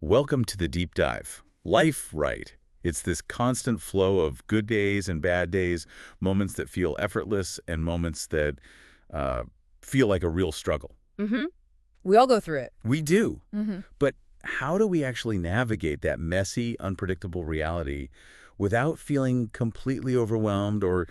Welcome to the deep dive. Life right. It's this constant flow of good days and bad days, moments that feel effortless and moments that uh, feel like a real struggle. Mm-hmm. We all go through it. We do. Mm-hmm. But how do we actually navigate that messy, unpredictable reality without feeling completely overwhelmed or,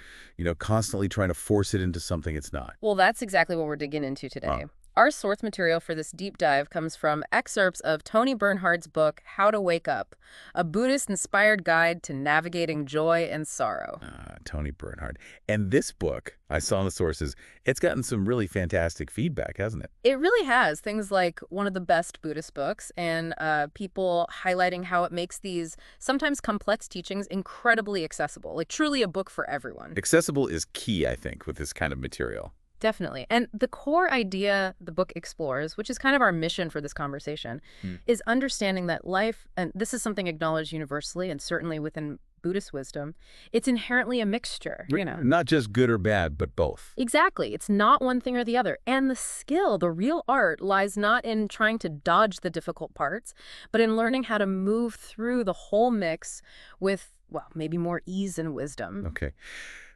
constantly trying to force it into something it's not? Well, that's exactly what we're digging into today. Our source material for this deep dive comes from excerpts of Toni Bernhard's book, How to Wake Up, a Buddhist-inspired guide to navigating joy and sorrow. Toni Bernhard. And this book, I saw in the sources, it's gotten some really fantastic feedback, hasn't it? It really has. Things like one of the best Buddhist books, and people highlighting how it makes these sometimes complex teachings incredibly accessible, like truly a book for everyone. Accessible is key, I think, with this kind of material. Definitely. And the core idea the book explores, which is kind of our mission for this conversation, is understanding that life, and this is something acknowledged universally and certainly within Buddhist wisdom, it's inherently a mixture, Not just good or bad, but both. Exactly. It's not one thing or the other. And the skill, the real art, lies not in trying to dodge the difficult parts, but in learning how to move through the whole mix with, well, maybe more ease and wisdom. Okay.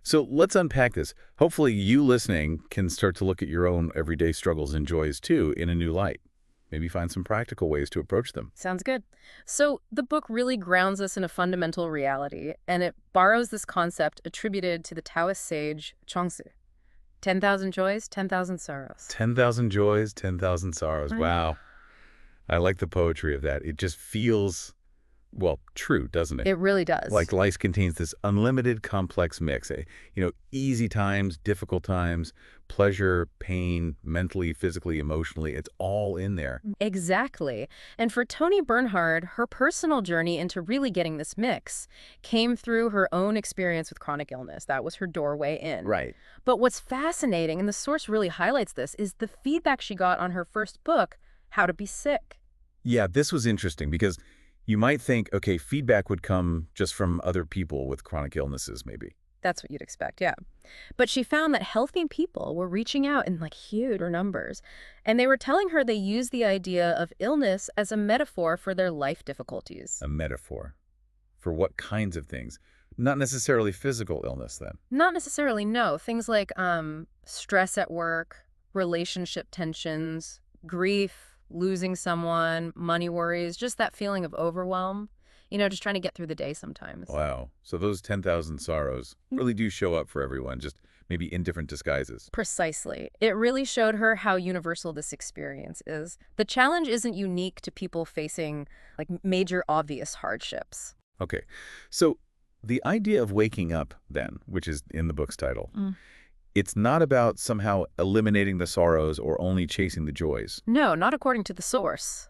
So let's unpack this. Hopefully you listening can start to look at your own everyday struggles and joys too in a new light. Maybe find some practical ways to approach them. Sounds good. So the book really grounds us in a fundamental reality, and it borrows this concept attributed to the Taoist sage Chuang-Tzu. 10,000 joys, 10,000 sorrows. 10,000 joys, 10,000 sorrows. Wow. I like the poetry of that. It just feels, well, true, doesn't it? It really does. Like life contains this unlimited complex mix. Easy times, difficult times, pleasure, pain, mentally, physically, emotionally. It's all in there. Exactly. And for Toni Bernhard, her personal journey into really getting this mix came through her own experience with chronic illness. That was her doorway in. Right. But what's fascinating, and the source really highlights this, is the feedback she got on her first book, How to Be Sick. Yeah, this was interesting because you might think, okay, feedback would come just from other people with chronic illnesses, maybe. That's what you'd expect, yeah. But she found that healthy people were reaching out in huge numbers, and they were telling her they used the idea of illness as a metaphor for their life difficulties. A metaphor. For what kinds of things? Not necessarily physical illness, then. Not necessarily, no. Things like stress at work, relationship tensions, grief, losing someone, money worries, just that feeling of overwhelm. Just trying to get through the day sometimes. Wow. So those 10,000 sorrows really do show up for everyone, just maybe in different disguises. Precisely. It really showed her how universal this experience is. The challenge isn't unique to people facing major obvious hardships. Okay. So the idea of waking up, then, which is in the book's title, it's not about somehow eliminating the sorrows or only chasing the joys. No, not according to the source.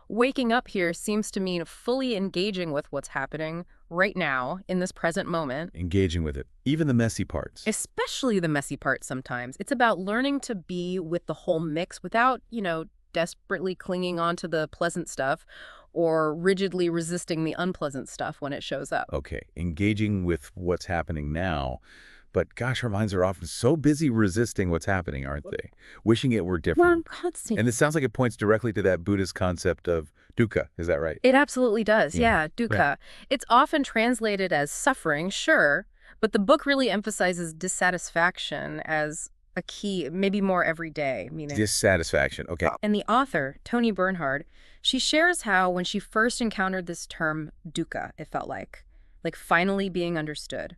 Waking up here seems to mean fully engaging with what's happening right now, in this present moment. Engaging with it, even the messy parts. Especially the messy parts sometimes. It's about learning to be with the whole mix without, desperately clinging on to the pleasant stuff or rigidly resisting the unpleasant stuff when it shows up. Okay, engaging with what's happening now. But gosh, our minds are often so busy resisting what's happening, aren't they? Wishing it were different. Constant. And this sounds like it points directly to that Buddhist concept of dukkha. Is that right? It absolutely does, yeah, dukkha. Right. It's often translated as suffering, sure, but the book really emphasizes dissatisfaction as a key, maybe more every day. Dissatisfaction, okay. And the author, Toni Bernhard, she shares how when she first encountered this term dukkha, it felt like finally being understood.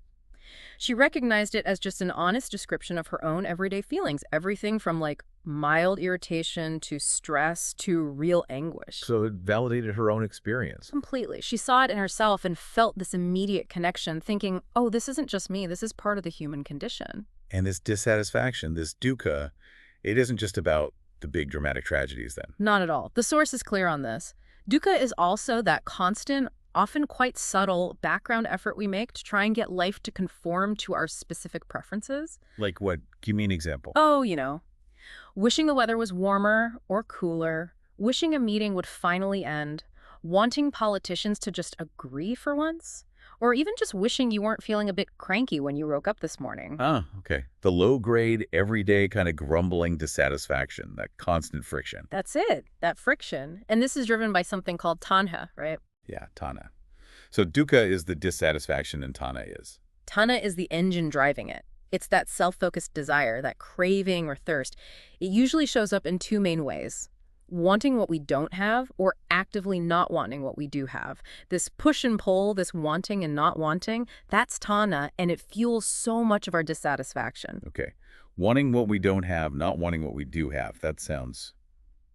She recognized it as just an honest description of her own everyday feelings, everything from mild irritation to stress to real anguish. So it validated her own experience. Completely. She saw it in herself and felt this immediate connection, thinking, oh, this isn't just me, this is part of the human condition. And this dissatisfaction, this dukkha, it isn't just about the big dramatic tragedies then. Not at all. The source is clear on this. Dukkha is also that constant, often quite subtle background effort we make to try and get life to conform to our specific preferences. Like what? Give me an example. Oh, wishing the weather was warmer or cooler, wishing a meeting would finally end, wanting politicians to just agree for once, or even just wishing you weren't feeling a bit cranky when you woke up this morning. Ah, okay. The low-grade, everyday kind of grumbling dissatisfaction, that constant friction. That's it, that friction. And this is driven by something called tanha, right? Yeah, Tana. So dukkha is the dissatisfaction and Tana is. Tana is the engine driving it. It's that self-focused desire, that craving or thirst. It usually shows up in two main ways: wanting what we don't have or actively not wanting what we do have. This push and pull, this wanting and not wanting, that's Tana, and it fuels so much of our dissatisfaction. Okay. Wanting what we don't have, not wanting what we do have. That sounds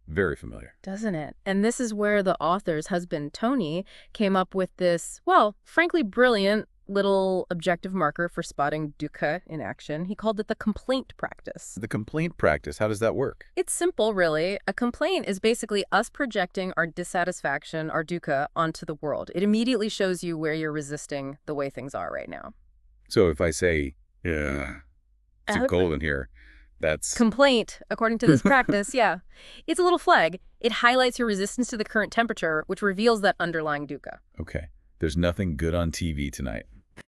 very familiar. Doesn't it? And this is where the author's husband, Toni, came up with this, well, frankly brilliant little objective marker for spotting dukkha in action. He called it the complaint practice. The complaint practice, how does that work? It's simple, really. A complaint is basically us projecting our dissatisfaction, our dukkha, onto the world. It immediately shows you where you're resisting the way things are right now. So if I say, yeah, it's too cold in here, that's... Complaint, according to this practice, yeah. It's a little flag. It highlights your resistance to the current temperature, which reveals that underlying dukkha. Okay. There's nothing good on TV tonight.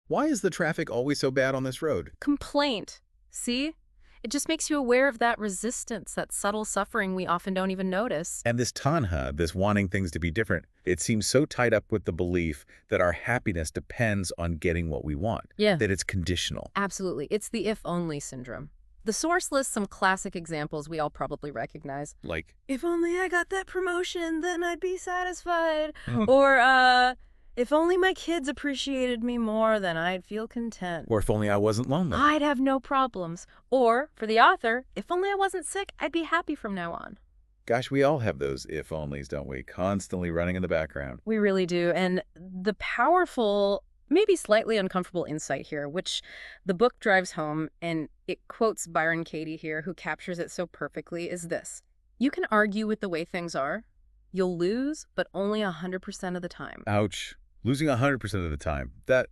Why is the traffic always so bad on this road? Complaint. See? It just makes you aware of that resistance, that subtle suffering we often don't even notice. And this tanha, this wanting things to be different, it seems so tied up with the belief that our happiness depends on getting what we want. Yeah. That it's conditional. Absolutely. It's the if-only syndrome. The source lists some classic examples we all probably recognize. Like, if only I got that promotion, then I'd be satisfied. Or, if only my kids appreciated me more, then I'd feel content. or if only I wasn't lonely. I'd have no problems. Or, for the author, if only I wasn't sick, I'd be happy from now on. Gosh, we all have those if-onlys, don't we? Constantly running in the background. We really do. And the powerful, maybe slightly uncomfortable insight here, which the book drives home, and it quotes Byron Katie here, who captures it so perfectly, is this: you can argue with the way things are. You'll lose, but only 100% of the time. Ouch. Losing 100% of the time. That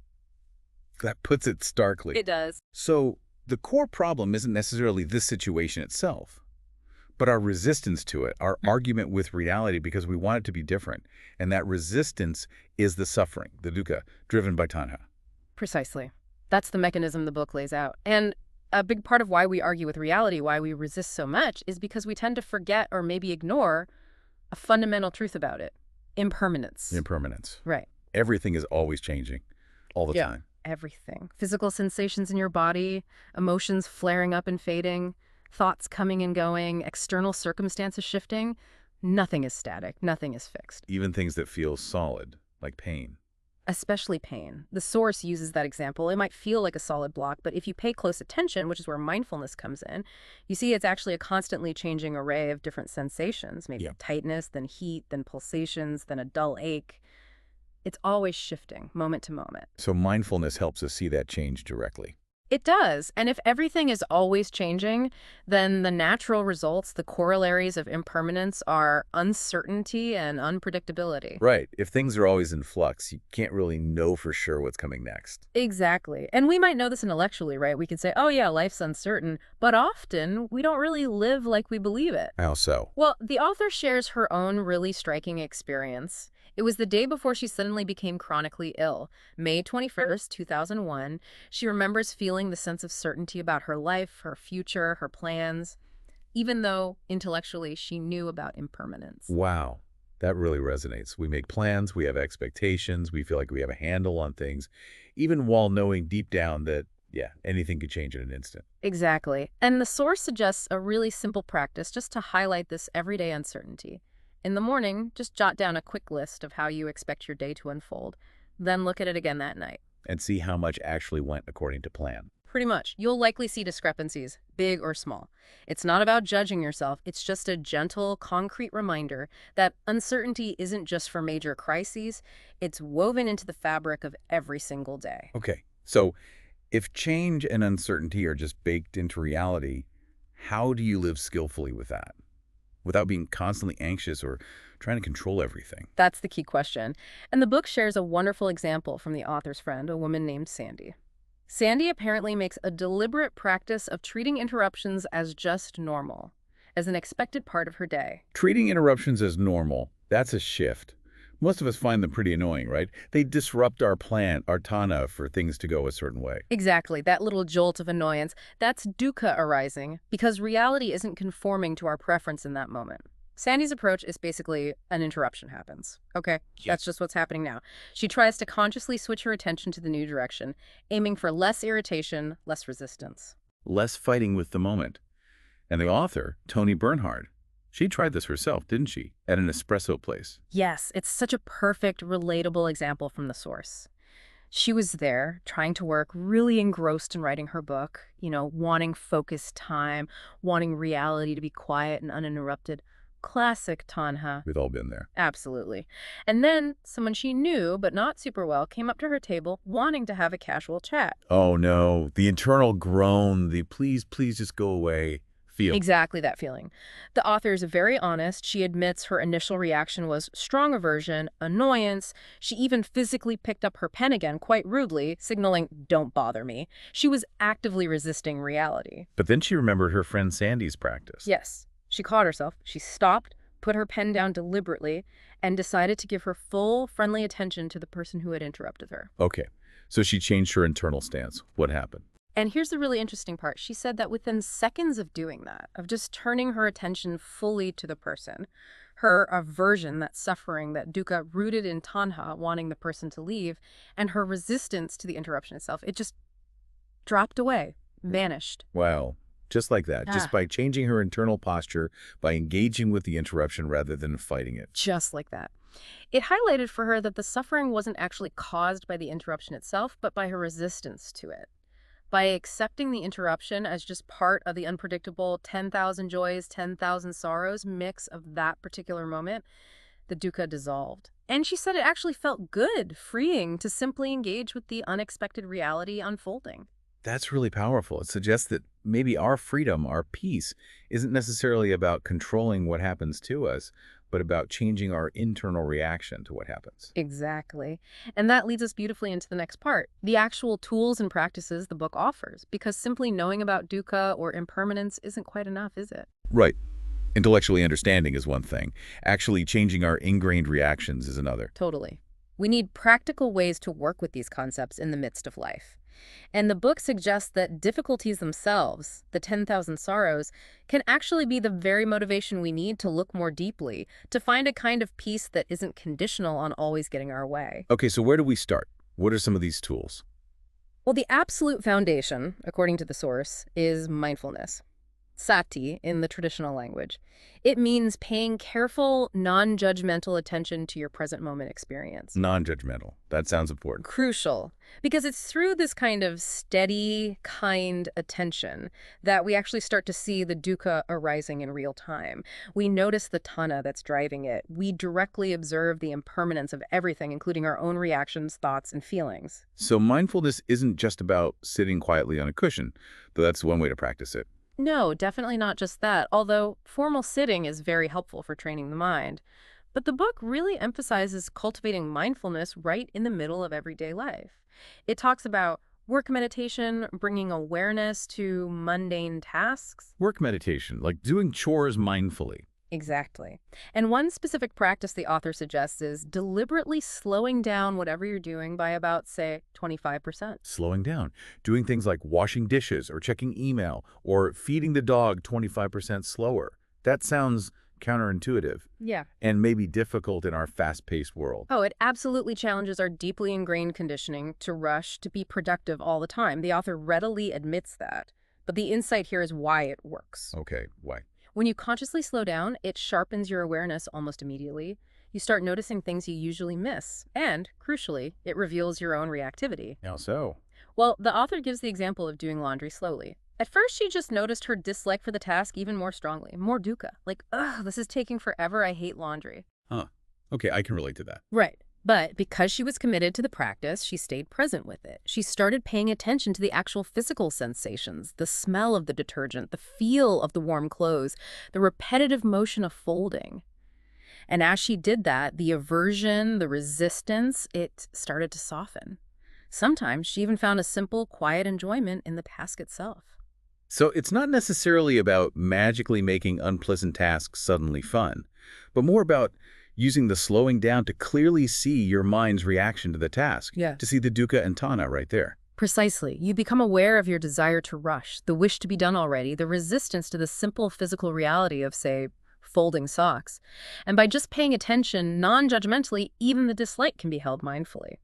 puts it starkly. It does. So the core problem isn't necessarily this situation itself, but our resistance to it, our argument with reality because we want it to be different. And that resistance is the suffering, the dukkha, driven by tanha. Precisely. That's the mechanism the book lays out. And a big part of why we argue with reality, why we resist so much, is because we tend to forget or maybe ignore a fundamental truth about it: impermanence. Impermanence. Right. Everything is always changing all the time. Everything. Physical sensations in your body, emotions flaring up and fading, thoughts coming and going, external circumstances shifting. Nothing is static. Nothing is fixed. Even things that feel solid, like pain. Especially pain. The source uses that example. It might feel like a solid block, but if you pay close attention, which is where mindfulness comes in, you see it's actually a constantly changing array of different sensations, maybe tightness, then heat, then pulsations, then a dull ache. It's always shifting, moment to moment. So mindfulness helps us see that change directly. It does. And if everything is always changing, then the natural results, the corollaries of impermanence, are uncertainty and unpredictability. Right. If things are always in flux, you can't really know for sure what's coming next. Exactly. And we might know this intellectually, right? We could say, oh yeah, life's uncertain, but often we don't really live like we believe it. How so? Well, the author shares her own really striking experience. It was the day before she suddenly became chronically ill. May 21st, 2001. She remembers feeling the sense of certainty about her life, her future, her plans, even though intellectually she knew about impermanence. Wow. That really resonates. We make plans, we have expectations, we feel like we have a handle on things, even while knowing deep down that, yeah, anything could change in an instant. Exactly. And the source suggests a really simple practice just to highlight this everyday uncertainty. In the morning, just jot down a quick list of how you expect your day to unfold. Then look at it again that night. And see how much actually went according to plan. Pretty much. You'll likely see discrepancies, big or small. It's not about judging yourself. It's just a gentle, concrete reminder that uncertainty isn't just for major crises. It's woven into the fabric of every single day. Okay. So if change and uncertainty are just baked into reality, how do you live skillfully with that, without being constantly anxious or trying to control everything? That's the key question. And the book shares a wonderful example from the author's friend, a woman named Sandy. Sandy apparently makes a deliberate practice of treating interruptions as just normal, as an expected part of her day. Treating interruptions as normal, that's a shift. Most of us find them pretty annoying, right? They disrupt our plan, our tana, for things to go a certain way. Exactly, that little jolt of annoyance, that's dukkha arising because reality isn't conforming to our preference in that moment. Sandy's approach is basically an interruption happens. Okay, that's just what's happening now. She tries to consciously switch her attention to the new direction, aiming for less irritation, less resistance. Less fighting with the moment. And the author, Toni Bernhard, she tried this herself, didn't she? At an espresso place. Yes, it's such a perfect, relatable example from the source. She was there, trying to work, really engrossed in writing her book, wanting focused time, wanting reality to be quiet and uninterrupted. Classic Tanha. We've all been there. Absolutely. And then someone she knew, but not super well, came up to her table wanting to have a casual chat. Oh no, the internal groan, the please, please just go away feel. Exactly that feeling. The author is very honest. She admits her initial reaction was strong aversion, annoyance. She even physically picked up her pen again quite rudely, signaling, "Don't bother me." She was actively resisting reality. But then she remembered her friend Sandy's practice. Yes. She caught herself. She stopped, put her pen down deliberately, and decided to give her full, friendly attention to the person who had interrupted her. Okay, so she changed her internal stance. What happened? And here's the really interesting part. She said that within seconds of doing that, of just turning her attention fully to the person, her aversion, that suffering, that dukkha rooted in tanha, wanting the person to leave, and her resistance to the interruption itself, it just dropped away, vanished. Wow. Just like that, just by changing her internal posture, by engaging with the interruption rather than fighting it. Just like that. It highlighted for her that the suffering wasn't actually caused by the interruption itself, but by her resistance to it. By accepting the interruption as just part of the unpredictable 10,000 joys, 10,000 sorrows mix of that particular moment, the dukkha dissolved. And she said it actually felt good, freeing to simply engage with the unexpected reality unfolding. That's really powerful. It suggests that maybe our freedom, our peace, isn't necessarily about controlling what happens to us, but about changing our internal reaction to what happens. Exactly. And that leads us beautifully into the next part, the actual tools and practices the book offers, because simply knowing about dukkha or impermanence isn't quite enough, is it? Right. Intellectually understanding is one thing. Actually changing our ingrained reactions is another. Totally. We need practical ways to work with these concepts in the midst of life. And the book suggests that difficulties themselves, the 10,000 sorrows, can actually be the very motivation we need to look more deeply, to find a kind of peace that isn't conditional on always getting our way. Okay, so where do we start? What are some of these tools? Well, the absolute foundation, according to the source, is mindfulness. Sati in the traditional language. It means paying careful, non-judgmental attention to your present moment experience. Non-judgmental. That sounds important. Crucial, because it's through this kind of steady, kind attention that we actually start to see the dukkha arising in real time. We notice the tanha that's driving it. We directly observe the impermanence of everything, including our own reactions, thoughts, and feelings. So mindfulness isn't just about sitting quietly on a cushion, though that's one way to practice it. No, definitely not just that, although formal sitting is very helpful for training the mind. But the book really emphasizes cultivating mindfulness right in the middle of everyday life. It talks about work meditation, bringing awareness to mundane tasks. Work meditation, like doing chores mindfully. Exactly. And one specific practice the author suggests is deliberately slowing down whatever you're doing by about, say, 25%. Slowing down. Doing things like washing dishes or checking email or feeding the dog 25% slower. That sounds counterintuitive. Yeah. And maybe difficult in our fast-paced world. Oh, it absolutely challenges our deeply ingrained conditioning to rush, to be productive all the time. The author readily admits that. But the insight here is why it works. Okay, why? When you consciously slow down, it sharpens your awareness almost immediately. You start noticing things you usually miss. And, crucially, it reveals your own reactivity. How so? Well, the author gives the example of doing laundry slowly. At first, she just noticed her dislike for the task even more strongly, more dukkha. Like, ugh, this is taking forever, I hate laundry. Huh. Okay, I can relate to that. Right. But because she was committed to the practice, she stayed present with it. She started paying attention to the actual physical sensations, the smell of the detergent, the feel of the warm clothes, the repetitive motion of folding. And as she did that, the aversion, the resistance, it started to soften. Sometimes she even found a simple, quiet enjoyment in the task itself. So it's not necessarily about magically making unpleasant tasks suddenly fun, but more about using the slowing down to clearly see your mind's reaction to the task, Yeah. to see the dukkha and tana right there. Precisely. You become aware of your desire to rush, the wish to be done already, the resistance to the simple physical reality of, say, folding socks. And by just paying attention non-judgmentally, even the dislike can be held mindfully.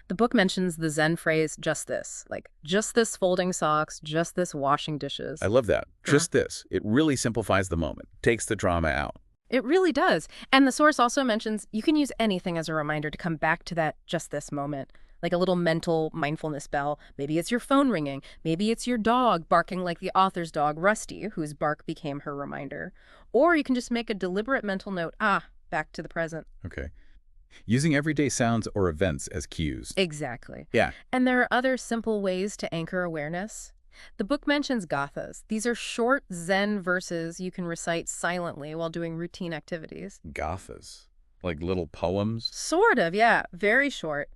The book mentions the Zen phrase, just this, like, just this folding socks, just this washing dishes. I love that. Just this. It really simplifies the moment, takes the drama out. It really does. And the source also mentions you can use anything as a reminder to come back to that just this moment, like a little mental mindfulness bell. Maybe it's your phone ringing. Maybe it's your dog barking like the author's dog, Rusty, whose bark became her reminder. Or you can just make a deliberate mental note, back to the present. Okay. Using everyday sounds or events as cues. Exactly. Yeah. And there are other simple ways to anchor awareness. The book mentions gathas. These are short Zen verses you can recite silently while doing routine activities. Gathas. Like little poems? Sort of, yeah. Very short.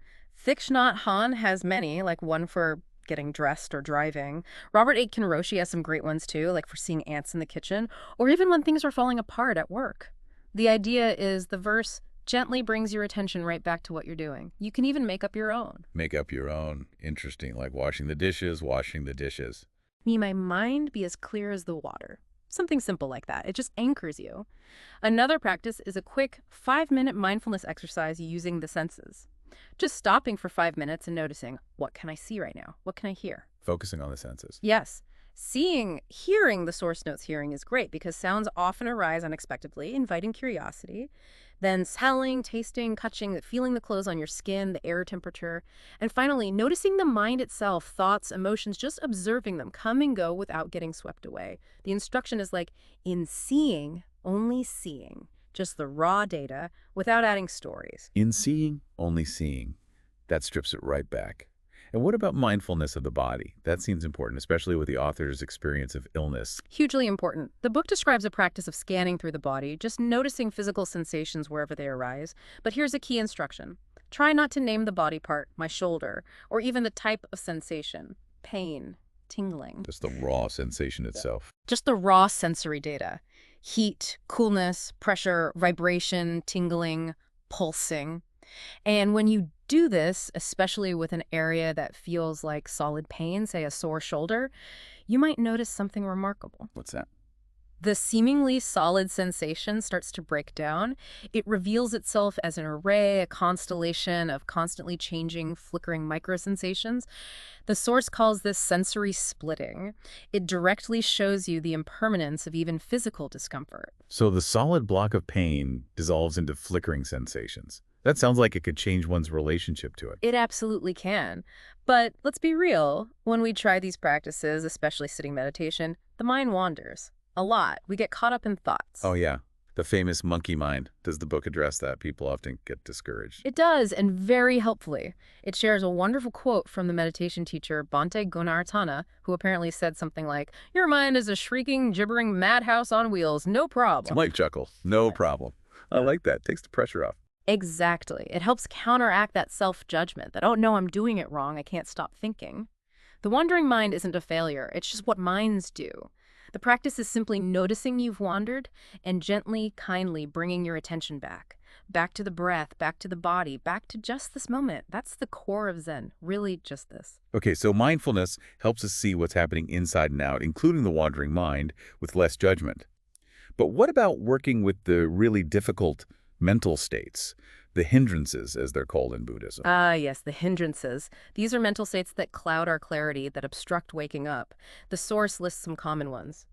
Thich Nhat Hanh has many, like one for getting dressed or driving. Robert Aitken Roshi has some great ones too, like for seeing ants in the kitchen, or even when things are falling apart at work. The idea is the verse gently brings your attention right back to what you're doing. You can even make up your own. Make up your own. Interesting, like washing the dishes, washing the dishes. May my mind be as clear as the water. Something simple like that. It just anchors you. Another practice is a quick 5-minute mindfulness exercise using the senses. Just stopping for 5 minutes and noticing, what can I see right now? What can I hear? Focusing on the senses. Yes. Hearing the source notes hearing is great because sounds often arise unexpectedly, inviting curiosity. Then smelling, tasting, touching, feeling the clothes on your skin, the air temperature. And finally, noticing the mind itself, thoughts, emotions, just observing them come and go without getting swept away. The instruction is like, in seeing, only seeing. Just the raw data without adding stories. In seeing, only seeing. That strips it right back. And what about mindfulness of the body? That seems important, especially with the author's experience of illness. Hugely important. The book describes a practice of scanning through the body, just noticing physical sensations wherever they arise. But here's a key instruction. Try not to name the body part, my shoulder, or even the type of sensation, pain, tingling. Just the raw sensation itself. Just the raw sensory data. Heat, coolness, pressure, vibration, tingling, pulsing. And when you do this, especially with an area that feels like solid pain, say a sore shoulder, you might notice something remarkable. What's that? The seemingly solid sensation starts to break down. It reveals itself as an array, a constellation of constantly changing, flickering microsensations. The source calls this sensory splitting. It directly shows you the impermanence of even physical discomfort. So the solid block of pain dissolves into flickering sensations. That sounds like it could change one's relationship to it. It absolutely can. But let's be real, when we try these practices, especially sitting meditation, the mind wanders. A lot. We get caught up in thoughts. Oh, yeah. The famous monkey mind. Does the book address that? People often get discouraged. It does, and very helpfully. It shares a wonderful quote from the meditation teacher Bhante Gunartana, who apparently said something like, "Your mind is a shrieking, gibbering madhouse on wheels, no problem." Mike chuckle. No problem. I like that. Takes the pressure off. Exactly. It helps counteract that self-judgment that, oh, no, I'm doing it wrong. I can't stop thinking. The wandering mind isn't a failure. It's just what minds do. The practice is simply noticing you've wandered and gently, kindly bringing your attention back. Back to the breath, back to the body, back to just this moment. That's the core of Zen, really just this. Okay, so mindfulness helps us see what's happening inside and out, including the wandering mind, with less judgment. But what about working with the really difficult mental states, the hindrances, as they're called in Buddhism? Yes, the hindrances. These are mental states that cloud our clarity, that obstruct waking up. The source lists some common ones.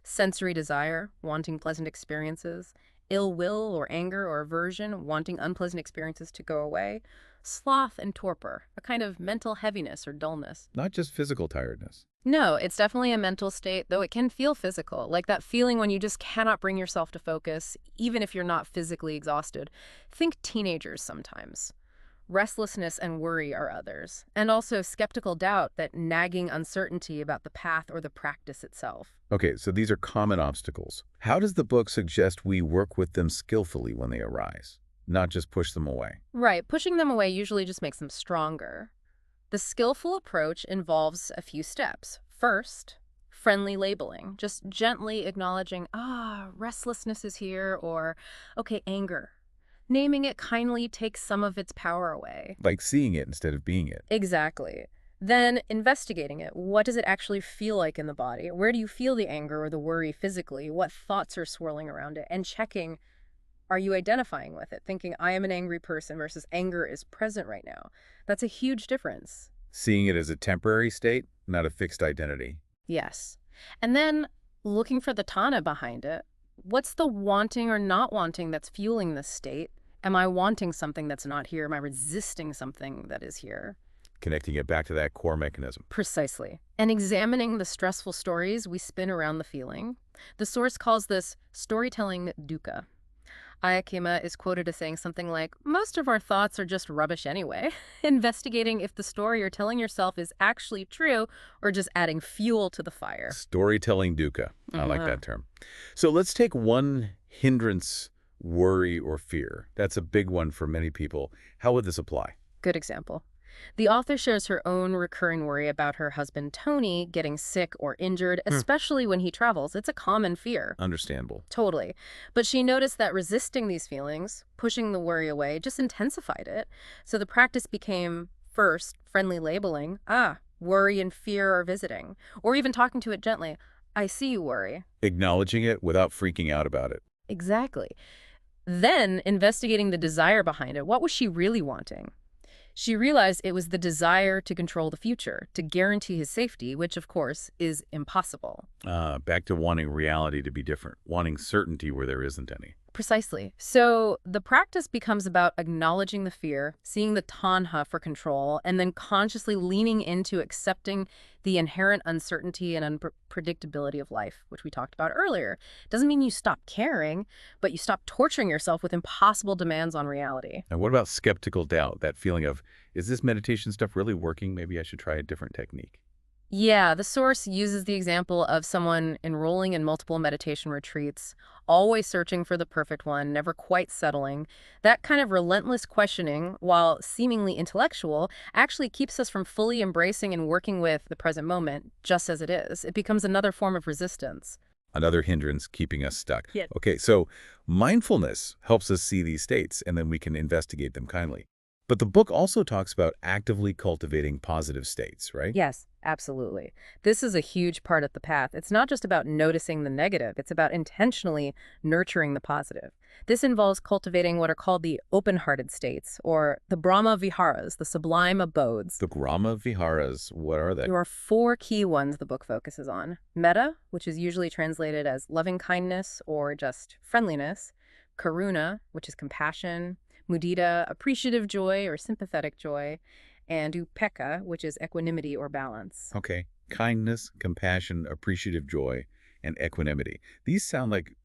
Sensory desire, wanting pleasant experiences. Ill will or anger or aversion, wanting unpleasant experiences to go away. Sloth and torpor, a kind of mental heaviness or dullness. Not just physical tiredness. No, it's definitely a mental state, though it can feel physical, like that feeling when you just cannot bring yourself to focus, even if you're not physically exhausted. Think teenagers sometimes. Restlessness and worry are others, and also skeptical doubt, that nagging uncertainty about the path or the practice itself. Okay, so these are common obstacles. How does the book suggest we work with them skillfully when they arise, not just push them away? Right, pushing them away usually just makes them stronger. The skillful approach involves a few steps. First, friendly labeling, just gently acknowledging, restlessness is here, or, okay, anger. Naming it kindly takes some of its power away. Like seeing it instead of being it. Exactly. Then investigating it. What does it actually feel like in the body? Where do you feel the anger or the worry physically? What thoughts are swirling around it? And checking, are you identifying with it? Thinking, I am an angry person versus anger is present right now. That's a huge difference. Seeing it as a temporary state, not a fixed identity. Yes. And then looking for the Tana behind it. What's the wanting or not wanting that's fueling this state? Am I wanting something that's not here? Am I resisting something that is here? Connecting it back to that core mechanism. Precisely. And examining the stressful stories we spin around the feeling. The source calls this storytelling dukkha. Ayakema is quoted as saying something like, most of our thoughts are just rubbish anyway. Investigating if the story you're telling yourself is actually true or just adding fuel to the fire. Storytelling dukkha. I like that term. So let's take one hindrance, worry, or fear. That's a big one for many people. How would this apply? Good example. The author shares her own recurring worry about her husband, Toni, getting sick or injured, especially when he travels. It's a common fear. Understandable. Totally. But she noticed that resisting these feelings, pushing the worry away, just intensified it. So the practice became, first, friendly labeling. Worry and fear are visiting. Or even talking to it gently. I see you worry. Acknowledging it without freaking out about it. Exactly. Then investigating the desire behind it. What was she really wanting? She realized it was the desire to control the future, to guarantee his safety, which, of course, is impossible. Back to wanting reality to be different, wanting certainty where there isn't any. Precisely. So the practice becomes about acknowledging the fear, seeing the tanha for control, and then consciously leaning into accepting the inherent uncertainty and unpredictability of life, which we talked about earlier. Doesn't mean you stop caring, but you stop torturing yourself with impossible demands on reality. And what about skeptical doubt, that feeling of, is this meditation stuff really working? Maybe I should try a different technique. Yeah, the source uses the example of someone enrolling in multiple meditation retreats, always searching for the perfect one, never quite settling. That kind of relentless questioning, while seemingly intellectual, actually keeps us from fully embracing and working with the present moment, just as it is. It becomes another form of resistance. Another hindrance keeping us stuck. Yeah. Okay, so mindfulness helps us see these states, and then we can investigate them kindly. But the book also talks about actively cultivating positive states, right? Yes, absolutely. This is a huge part of the path. It's not just about noticing the negative. It's about intentionally nurturing the positive. This involves cultivating what are called the open-hearted states, or the Brahma Viharas, the sublime abodes. The Brahma Viharas, what are they? There are 4 key ones the book focuses on. Metta, which is usually translated as loving kindness or just friendliness. Karuna, which is compassion. Mudita, appreciative joy or sympathetic joy, and upekkha, which is equanimity or balance. Okay, kindness, compassion, appreciative joy, and equanimity. These sound like,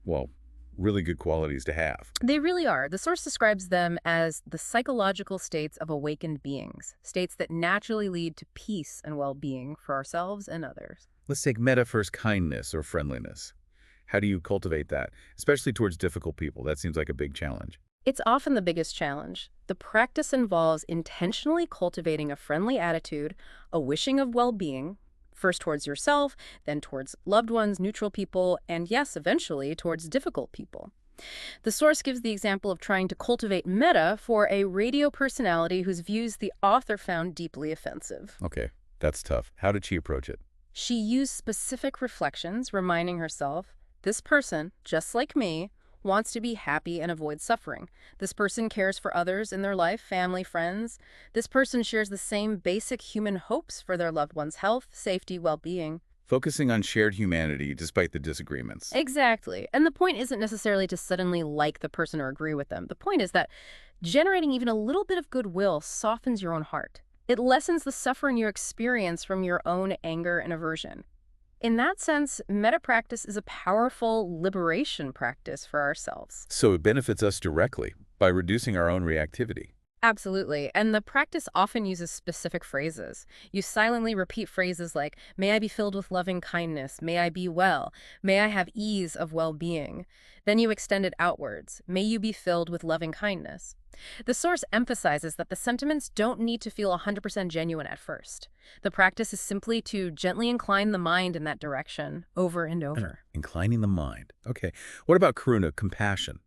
well, really good qualities to have. They really are. The source describes them as the psychological states of awakened beings, states that naturally lead to peace and well-being for ourselves and others. Let's take metta first, kindness or friendliness. How do you cultivate that, especially towards difficult people? That seems like a big challenge. It's often the biggest challenge. The practice involves intentionally cultivating a friendly attitude, a wishing of well-being, first towards yourself, then towards loved ones, neutral people, and yes, eventually towards difficult people. The source gives the example of trying to cultivate metta for a radio personality whose views the author found deeply offensive. Okay, that's tough. How did she approach it? She used specific reflections, reminding herself, this person, just like me, wants to be happy and avoid suffering. This person cares for others in their life, family, friends. This person shares the same basic human hopes for their loved one's health, safety, well-being. Focusing on shared humanity despite the disagreements. Exactly. And the point isn't necessarily to suddenly like the person or agree with them. The point is that generating even a little bit of goodwill softens your own heart. It lessens the suffering you experience from your own anger and aversion. In that sense, metta practice is a powerful liberation practice for ourselves. So it benefits us directly by reducing our own reactivity. Absolutely. And the practice often uses specific phrases. You silently repeat phrases like, may I be filled with loving kindness, may I be well, may I have ease of well-being. Then you extend it outwards, may you be filled with loving kindness. The source emphasizes that the sentiments don't need to feel 100% genuine at first. The practice is simply to gently incline the mind in that direction over and over. Inclining the mind. Okay. What about karuna, compassion?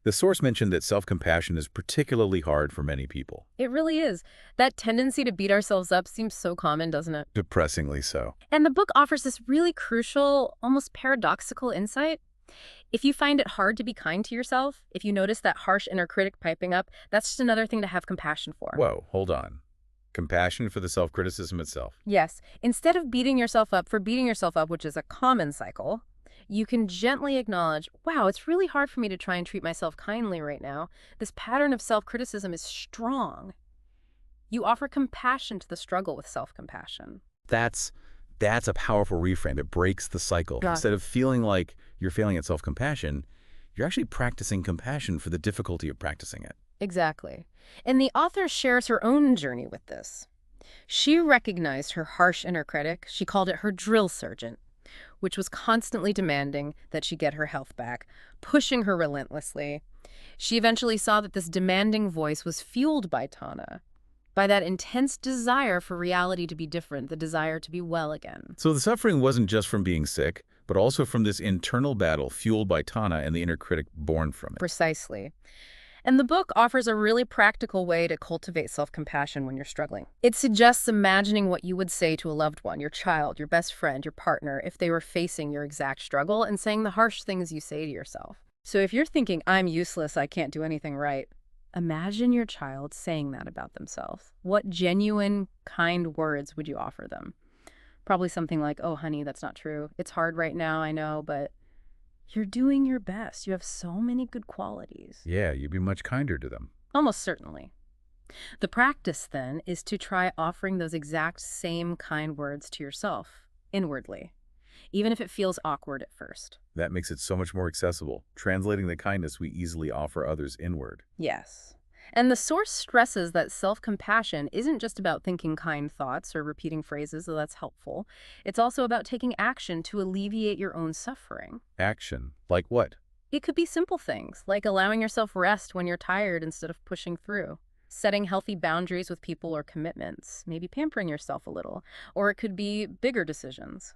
The source mentioned that self-compassion is particularly hard for many people. It really is. That tendency to beat ourselves up seems so common, doesn't it? Depressingly so. And the book offers this really crucial, almost paradoxical insight. If you find it hard to be kind to yourself, if you notice that harsh inner critic piping up, that's just another thing to have compassion for. Whoa, hold on. Compassion for the self-criticism itself. Yes. Instead of beating yourself up for beating yourself up, which is a common cycle, you can gently acknowledge, wow, it's really hard for me to try and treat myself kindly right now. This pattern of self-criticism is strong. You offer compassion to the struggle with self-compassion. That's a powerful reframe. It breaks the cycle. Yeah. Instead of feeling like you're failing at self-compassion, you're actually practicing compassion for the difficulty of practicing it. Exactly. And the author shares her own journey with this. She recognized her harsh inner critic. She called it her drill sergeant, which was constantly demanding that she get her health back, pushing her relentlessly. She eventually saw that this demanding voice was fueled by Tana, by that intense desire for reality to be different, the desire to be well again. So the suffering wasn't just from being sick, but also from this internal battle fueled by Tana and the inner critic born from it. Precisely. And the book offers a really practical way to cultivate self-compassion when you're struggling. It suggests imagining what you would say to a loved one, your child, your best friend, your partner, if they were facing your exact struggle, and saying the harsh things you say to yourself. So if you're thinking, I'm useless, I can't do anything right, imagine your child saying that about themselves. What genuine, kind words would you offer them? Probably something like, oh, honey, that's not true. It's hard right now, I know, but you're doing your best. You have so many good qualities. Yeah, you'd be much kinder to them. Almost certainly. The practice, then, is to try offering those exact same kind words to yourself, inwardly, even if it feels awkward at first. That makes it so much more accessible, translating the kindness we easily offer others inward. Yes. And the source stresses that self-compassion isn't just about thinking kind thoughts or repeating phrases, though that's helpful. It's also about taking action to alleviate your own suffering. Action? Like what? It could be simple things, like allowing yourself rest when you're tired instead of pushing through. Setting healthy boundaries with people or commitments, maybe pampering yourself a little. Or it could be bigger decisions.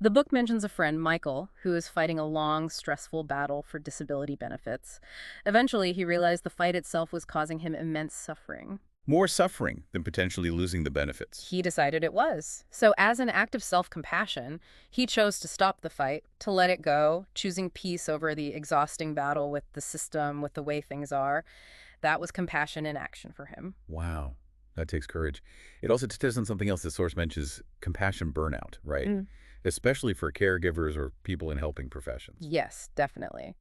The book mentions a friend, Michael, who is fighting a long, stressful battle for disability benefits. Eventually, he realized the fight itself was causing him immense suffering. More suffering than potentially losing the benefits. He decided it was. So as an act of self-compassion, he chose to stop the fight, to let it go, choosing peace over the exhausting battle with the system, with the way things are. That was compassion in action for him. Wow. That takes courage. It also touches on something else the source mentions, compassion burnout, right? Especially for caregivers or people in helping professions. Yes, definitely.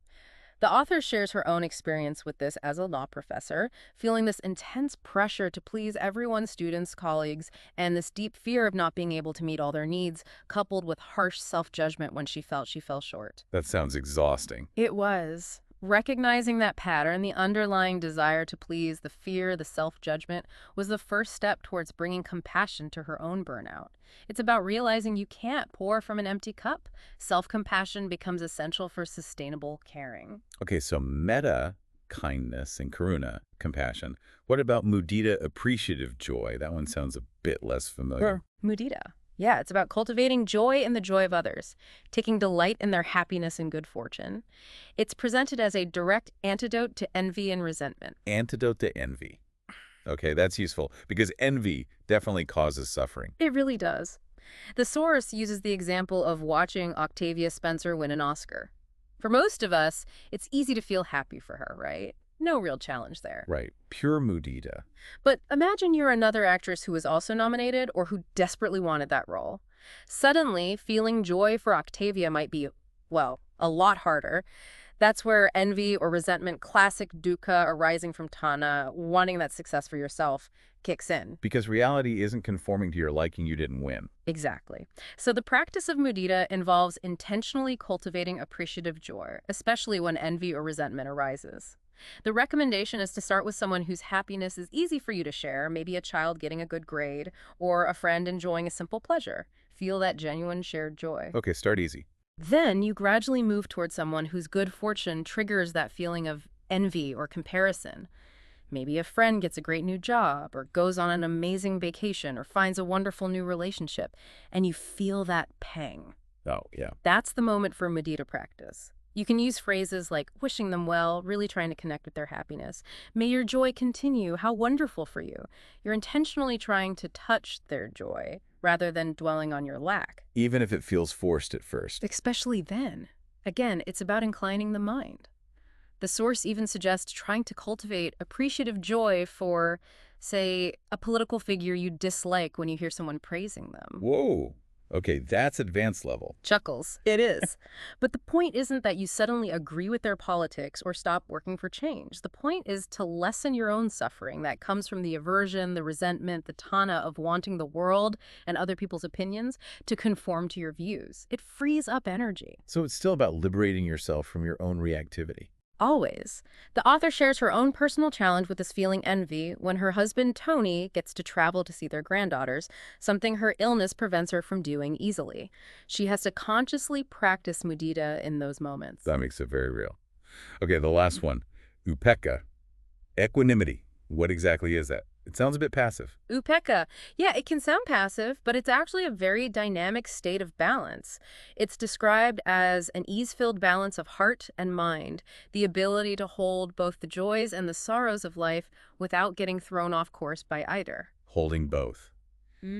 The author shares her own experience with this as a law professor, feeling this intense pressure to please everyone's students, colleagues, and this deep fear of not being able to meet all their needs, coupled with harsh self-judgment when she felt she fell short. That sounds exhausting. It was. Recognizing that pattern, the underlying desire to please, the fear, the self-judgment, was the first step towards bringing compassion to her own burnout. It's about realizing you can't pour from an empty cup. Self-compassion becomes essential for sustainable caring. Okay, so metta, kindness, and karuna, compassion. What about mudita, appreciative joy? That one sounds a bit less familiar. Mudita. Yeah, it's about cultivating joy in the joy of others, taking delight in their happiness and good fortune. It's presented as a direct antidote to envy and resentment. Antidote to envy. Okay, that's useful because envy definitely causes suffering. It really does. The source uses the example of watching Octavia Spencer win an Oscar. For most of us, it's easy to feel happy for her, right? No real challenge there. Right. Pure mudita. But imagine you're another actress who was also nominated or who desperately wanted that role. Suddenly, feeling joy for Octavia might be, well, a lot harder. That's where envy or resentment, classic dukkha arising from Tana, wanting that success for yourself, kicks in. Because reality isn't conforming to your liking, you didn't win. Exactly. So the practice of mudita involves intentionally cultivating appreciative joy, especially when envy or resentment arises. The recommendation is to start with someone whose happiness is easy for you to share, maybe a child getting a good grade, or a friend enjoying a simple pleasure. Feel that genuine shared joy. Okay, start easy. Then you gradually move towards someone whose good fortune triggers that feeling of envy or comparison. Maybe a friend gets a great new job, or goes on an amazing vacation, or finds a wonderful new relationship, and you feel that pang. Oh, yeah. That's the moment for mudita practice. You can use phrases like wishing them well, really trying to connect with their happiness. May your joy continue. How wonderful for you. You're intentionally trying to touch their joy rather than dwelling on your lack. Even if it feels forced at first. Especially then. Again, it's about inclining the mind. The source even suggests trying to cultivate appreciative joy for, say, a political figure you dislike when you hear someone praising them. Whoa. Okay, that's advanced level. Chuckles. It is. But the point isn't that you suddenly agree with their politics or stop working for change. The point is to lessen your own suffering that comes from the aversion, the resentment, the tanha of wanting the world and other people's opinions to conform to your views. It frees up energy. So it's still about liberating yourself from your own reactivity. Always. The author shares her own personal challenge with this feeling envy when her husband, Toni, gets to travel to see their granddaughters, something her illness prevents her from doing easily. She has to consciously practice mudita in those moments. That makes it very real. Okay, the last one. Upekkha. Equanimity. What exactly is that? It sounds a bit passive. Upekkha. Yeah, it can sound passive, but it's actually a very dynamic state of balance. It's described as an ease-filled balance of heart and mind, the ability to hold both the joys and the sorrows of life without getting thrown off course by either. Holding both.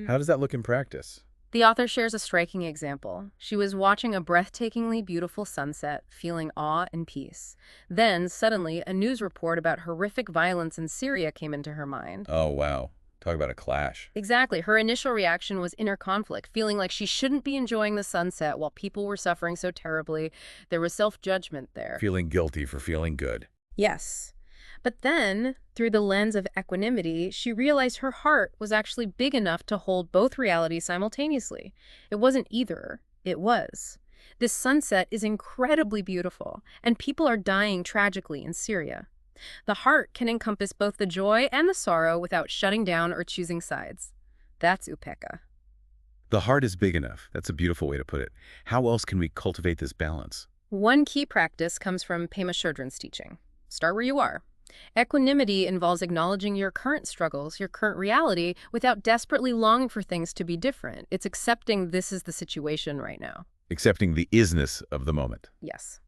How does that look in practice? The author shares a striking example. She was watching a breathtakingly beautiful sunset, feeling awe and peace. Then, suddenly, a news report about horrific violence in Syria came into her mind. Oh, wow. Talk about a clash. Exactly. Her initial reaction was inner conflict, feeling like she shouldn't be enjoying the sunset while people were suffering so terribly. There was self-judgment there. Feeling guilty for feeling good. Yes. But then, through the lens of equanimity, she realized her heart was actually big enough to hold both realities simultaneously. It wasn't either, it was. This sunset is incredibly beautiful, and people are dying tragically in Syria. The heart can encompass both the joy and the sorrow without shutting down or choosing sides. That's upekkha. The heart is big enough. That's a beautiful way to put it. How else can we cultivate this balance? One key practice comes from Pema Chodron's teaching. Start where you are. Equanimity involves acknowledging your current struggles, your current reality, without desperately longing for things to be different. It's accepting this is the situation right now. Accepting the isness of the moment. Yes.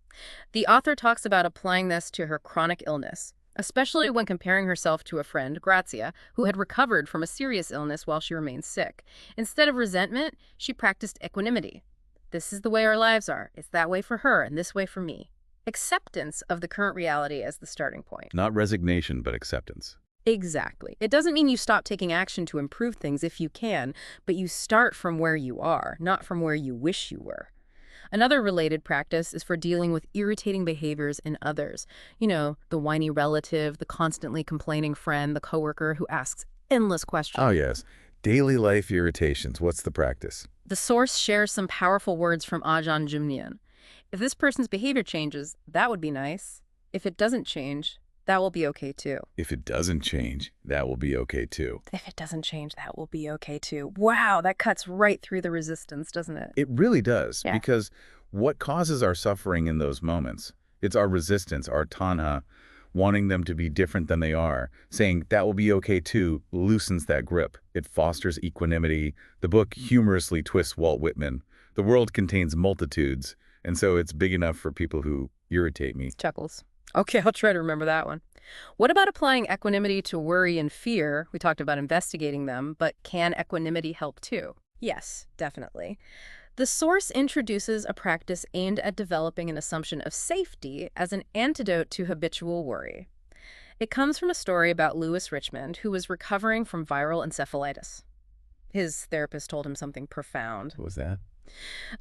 The author talks about applying this to her chronic illness, especially when comparing herself to a friend, Grazia, who had recovered from a serious illness while she remained sick. Instead of resentment, she practiced equanimity. This is the way our lives are. It's that way for her and this way for me. Acceptance of the current reality as the starting point. Not resignation, but acceptance. Exactly. It doesn't mean you stop taking action to improve things if you can, but you start from where you are, not from where you wish you were. Another related practice is for dealing with irritating behaviors in others. You know, the whiny relative, the constantly complaining friend, the coworker who asks endless questions. Oh, yes. Daily life irritations. What's the practice? The source shares some powerful words from Ajahn Jumnian. If this person's behavior changes, that would be nice. If it doesn't change, that will be okay too. If it doesn't change, that will be okay too. If it doesn't change, that will be okay too. Wow, that cuts right through the resistance, doesn't it? It really does, Yeah. because what causes our suffering in those moments? It's our resistance, our tanha, wanting them to be different than they are. Saying that will be okay too loosens that grip. It fosters equanimity. The book humorously twists Walt Whitman. The world contains multitudes, and so it's big enough for people who irritate me. Chuckles. Okay, I'll try to remember that one. What about applying equanimity to worry and fear? We talked about investigating them, but can equanimity help too? Yes, definitely. The source introduces a practice aimed at developing an assumption of safety as an antidote to habitual worry. It comes from a story about Lewis Richmond, who was recovering from viral encephalitis. His therapist told him something profound. What was that?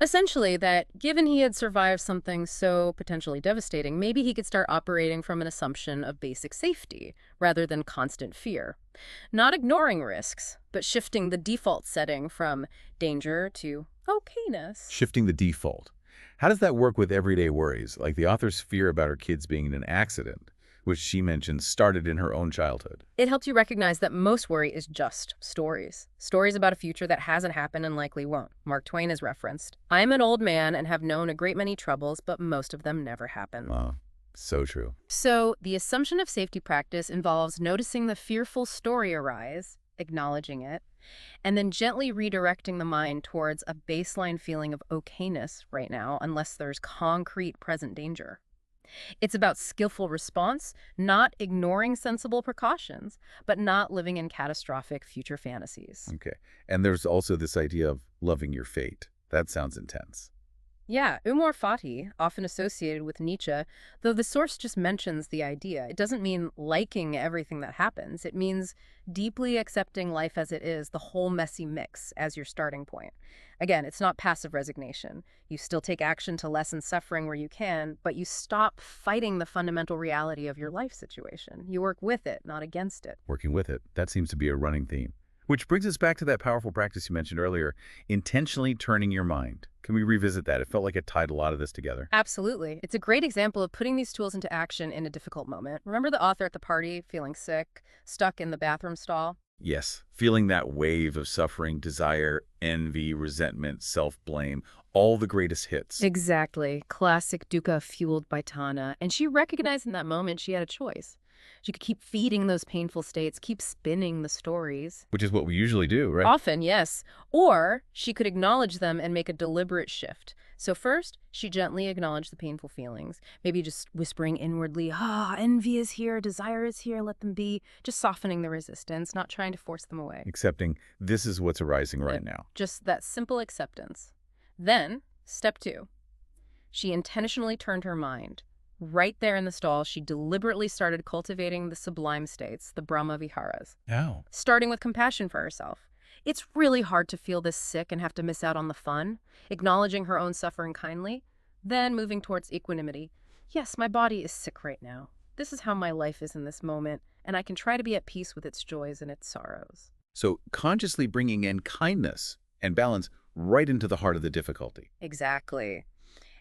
Essentially, that given he had survived something so potentially devastating, maybe he could start operating from an assumption of basic safety rather than constant fear. Not ignoring risks, but shifting the default setting from danger to okayness. Shifting the default. How does that work with everyday worries, like the author's fear about her kids being in an accident, which she mentions started in her own childhood? It helps you recognize that most worry is just stories. Stories about a future that hasn't happened and likely won't. Mark Twain is referenced. I'm an old man and have known a great many troubles, but most of them never happen. Wow, so true. So the assumption of safety practice involves noticing the fearful story arise acknowledging it, and then gently redirecting the mind towards a baseline feeling of okayness right now, unless there's concrete present danger. It's about skillful response, not ignoring sensible precautions, but not living in catastrophic future fantasies. Okay. And there's also this idea of loving your fate. That sounds intense. Yeah, umor fati, often associated with Nietzsche, though the source just mentions the idea. It doesn't mean liking everything that happens. It means deeply accepting life as it is, the whole messy mix, as your starting point. Again, it's not passive resignation. You still take action to lessen suffering where you can, but you stop fighting the fundamental reality of your life situation. You work with it, not against it. Working with it. That seems to be a running theme. Which brings us back to that powerful practice you mentioned earlier, intentionally turning your mind. Can we revisit that? It felt like it tied a lot of this together. Absolutely. It's a great example of putting these tools into action in a difficult moment. Remember the author at the party, feeling sick, stuck in the bathroom stall? Yes, feeling that wave of suffering, desire, envy, resentment, self-blame, all the greatest hits. Exactly. Classic dukkha fueled by Tana. And she recognized in that moment she had a choice. She could keep feeding those painful states, keep spinning the stories. Which is what we usually do, right? Often, yes. Or she could acknowledge them and make a deliberate shift. So first, she gently acknowledged the painful feelings, maybe just whispering inwardly, envy is here, desire is here, let them be, just softening the resistance, not trying to force them away. Accepting this is what's arising right Yeah, now. just that simple acceptance. Then, step 2, she intentionally turned her mind. Right there in the stall, she deliberately started cultivating the sublime states, the Brahma Viharas, How? starting with compassion for herself. It's really hard to feel this sick and have to miss out on the fun, acknowledging her own suffering kindly, then moving towards equanimity. Yes, my body is sick right now. This is how my life is in this moment, and I can try to be at peace with its joys and its sorrows. So consciously bringing in kindness and balance right into the heart of the difficulty. Exactly.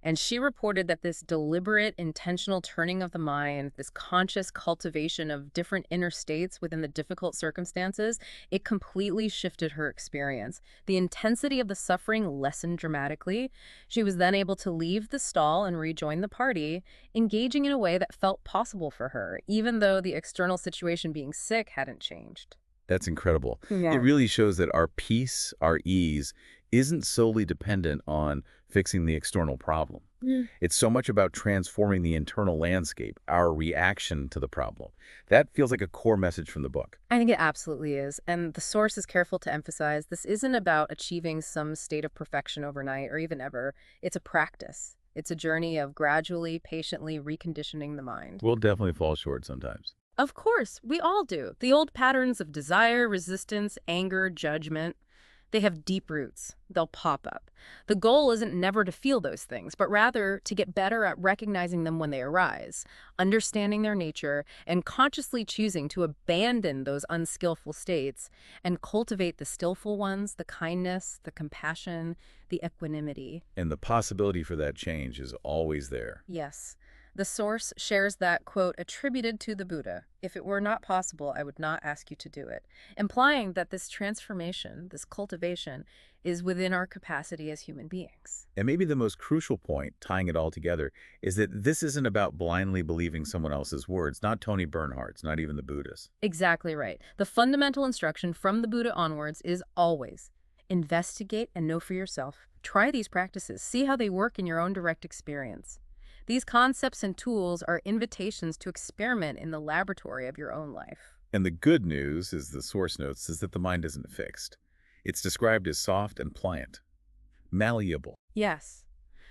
And she reported that this deliberate, intentional turning of the mind, this conscious cultivation of different inner states within the difficult circumstances, it completely shifted her experience. The intensity of the suffering lessened dramatically. She was then able to leave the stall and rejoin the party, engaging in a way that felt possible for her, even though the external situation being sick hadn't changed. That's incredible. Yeah. It really shows that our peace, our ease, isn't solely dependent on fixing the external problem. It's so much about transforming the internal landscape, our reaction to the problem. That feels like a core message from the book. I think it absolutely is. And the source is careful to emphasize this isn't about achieving some state of perfection overnight or even ever. It's a practice. It's a journey of gradually, patiently reconditioning the mind. We'll definitely fall short sometimes. Of course, we all do. The old patterns of desire, resistance, anger, judgment, they have deep roots. They'll pop up. The goal isn't never to feel those things, but rather to get better at recognizing them when they arise, understanding their nature, and consciously choosing to abandon those unskillful states and cultivate the skillful ones, the kindness, the compassion, the equanimity. And the possibility for that change is always there. Yes. The source shares that, quote, attributed to the Buddha, if it were not possible, I would not ask you to do it, implying that this transformation, this cultivation, is within our capacity as human beings. And maybe the most crucial point, tying it all together, is that this isn't about blindly believing someone else's words, not Toni Bernhard's, not even the Buddhists. Exactly right. The fundamental instruction from the Buddha onwards is always investigate and know for yourself. Try these practices. See how they work in your own direct experience. These concepts and tools are invitations to experiment in the laboratory of your own life. And the good news, as the source notes, is that the mind isn't fixed. It's described as soft and pliant, malleable. Yes,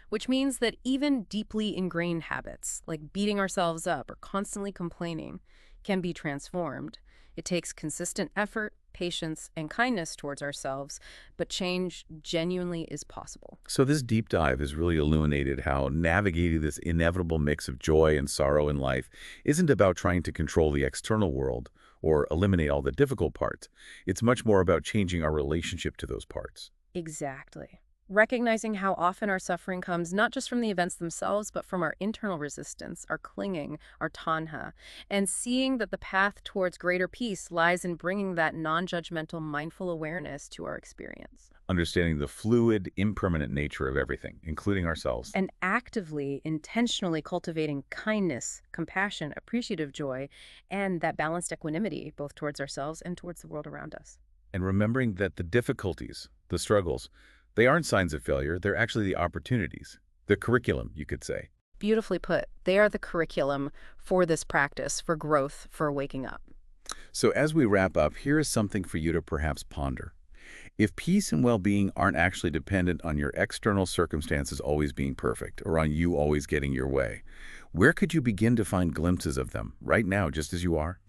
which means that even deeply ingrained habits, like beating ourselves up or constantly complaining, can be transformed. It takes consistent effort, patience, and kindness towards ourselves, but change genuinely is possible. So this deep dive has really illuminated how navigating this inevitable mix of joy and sorrow in life isn't about trying to control the external world or eliminate all the difficult parts. It's much more about changing our relationship to those parts. Exactly. Recognizing how often our suffering comes not just from the events themselves, but from our internal resistance, our clinging, our tanha, and seeing that the path towards greater peace lies in bringing that non-judgmental, mindful awareness to our experience. understanding the fluid, impermanent nature of everything, including ourselves. And actively, intentionally cultivating kindness, compassion, appreciative joy, and that balanced equanimity, both towards ourselves and towards the world around us. And remembering that the difficulties, the struggles, they aren't signs of failure, they're actually the opportunities. The curriculum, you could say. Beautifully put. They are the curriculum for this practice, for growth, for waking up. So as we wrap up, here is something for you to perhaps ponder. If peace and well-being aren't actually dependent on your external circumstances always being perfect or on you always getting your way, where could you begin to find glimpses of them right now, just as you are?